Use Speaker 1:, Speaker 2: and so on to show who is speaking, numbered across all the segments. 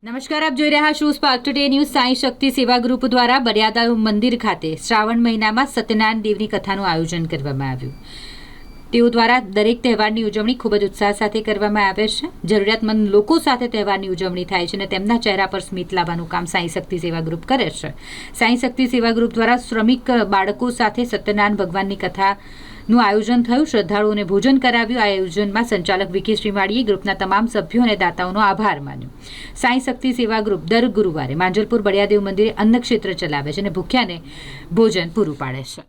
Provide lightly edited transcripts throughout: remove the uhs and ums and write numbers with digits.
Speaker 1: નમસ્કાર, આપ જોઈ રહ્યા છો સ્પાર્ક ટુડે ન્યૂઝ। સાંઈ શક્તિ સેવા ગ્રુપ દ્વારા બરિયાદાવ મંદિર ખાતે શ્રાવણ મહિનામાં સત્યનારાયણ દેવની કથાનું આયોજન કરવામાં આવ્યું। તેઓ દ્વારા દરેક તહેવારની ઉજવણી ખૂબ જ ઉત્સાહ સાથે કરવામાં આવે છે। જરૂરિયાતમંદ લોકો સાથે તહેવારની ઉજવણી થાય છે અને તેમના ચહેરા પર સ્મિત લાવવાનું કામ સાંઈ શક્તિ સેવા ગ્રુપ કરે છે। સાંઈ શક્તિ સેવા ગ્રુપ દ્વારા શ્રમિક બાળકો સાથે સત્યનારાયણ ભગવાનની કથાનું આયોજન થયું। શ્રદ્ધાળુઓને ભોજન કરાવ્યું। આ આયોજનમાં સંચાલક વિકી શ્રીમાળીએ ગ્રુપના તમામ સભ્યો અને દાતાઓનો આભાર માન્યો। સાંઈ શક્તિ સેવા ગ્રુપ દર ગુરુવારે માંજલપુર બળિયાદેવ મંદિરે અન્ન ક્ષેત્ર ચલાવે છે અને ભૂખ્યાને ભોજન પૂરું પાડે છે।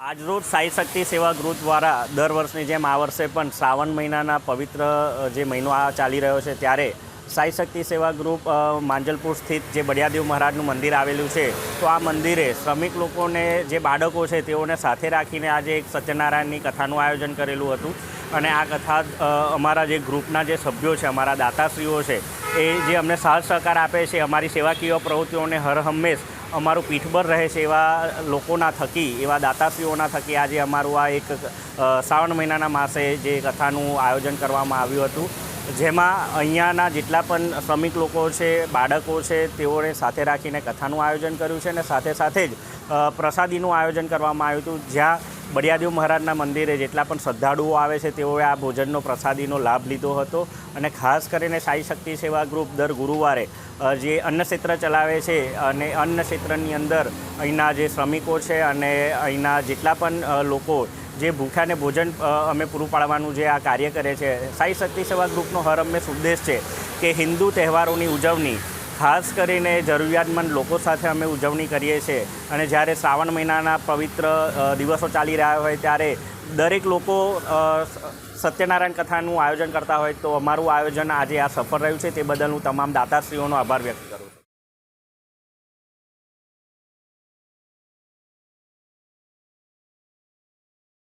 Speaker 2: આજરોજ સાઈ શક્તિ સેવા ગ્રુપ દ્વારા દર વર્ષની જેમ આ વર્ષે પણ શ્રાવણ મહિનાના પવિત્ર જે મહિનો આ ચાલી રહ્યો છે ત્યારે સાઈ શક્તિ સેવા ગ્રુપ માંજલપુર સ્થિત જે બળિયાદેવ મહારાજનું મંદિર આવેલું છે તો આ મંદિરે શ્રમિક લોકોને જે બાળકો છે તેઓને સાથે રાખીને આજે એક સત્યનારાયણની કથાનું આયોજન કરેલું હતું અને આ કથા અમારા જે ગ્રુપના જે સભ્યો છે, અમારા દાતાશ્રીઓ છે, એ જે અમને સાથ સહકાર આપે છે, અમારી સેવાકીય પ્રવૃત્તિઓને હર હંમેશ અમારું પીઠબળ રહે છે એવા લોકોના થકી, એવા દાતાશ્રીઓના થકી આજે અમારું આ એક શ્રાવણ મહિનાના માસે જે કથાનું આયોજન કરવામાં આવ્યું હતું, જેમાં અહીંયાના જેટલા પણ શ્રમિક લોકો છે, બાળકો છે, તેઓને સાથે રાખીને કથાનું આયોજન કર્યું છે અને સાથે સાથે જ પ્રસાદીનું આયોજન કરવામાં આવ્યું હતું, જ્યાં બળિયાદેવ મહારાજના મંદિરે જેટલા પણ શ્રદ્ધાળુઓ આવે છે તેઓએ આ ભોજનનો પ્રસાદીનો લાભ લીધો હતો। અને ખાસ કરીને સાઈ શક્તિ સેવા ગ્રુપ દર ગુરુવારે જે અન્ન ક્ષેત્ર ચલાવે છે અને અન્ન ક્ષેત્રની અંદર અહીંના જે શ્રમિકો છે અને અહીંના જેટલા પણ લોકો જે ભૂખ્યાને ભોજન અમે પૂરું પાડવાનું જે આ કાર્ય કરે છે, સાઈ શક્તિ સેવા ગ્રુપનો હર હંમેશ ઉદ્દેશ છે કે હિન્દુ તહેવારોની ઉજવણી ખાસ કરીને જરૂરિયાતમંદ લોકો સાથે અમે ઉજવણી કરીએ છીએ અને જ્યારે શ્રાવણ મહિનાના પવિત્ર દિવસો ચાલી રહ્યા હોય ત્યારે દરેક લોકો સત્યનારાયણ કથાનું આયોજન કરતા હોય તો અમારું આયોજન આજે આ સફળ રહ્યું છે, તે બદલ હું તમામ દાતાશ્રીઓનો આભાર વ્યક્ત કરું છું।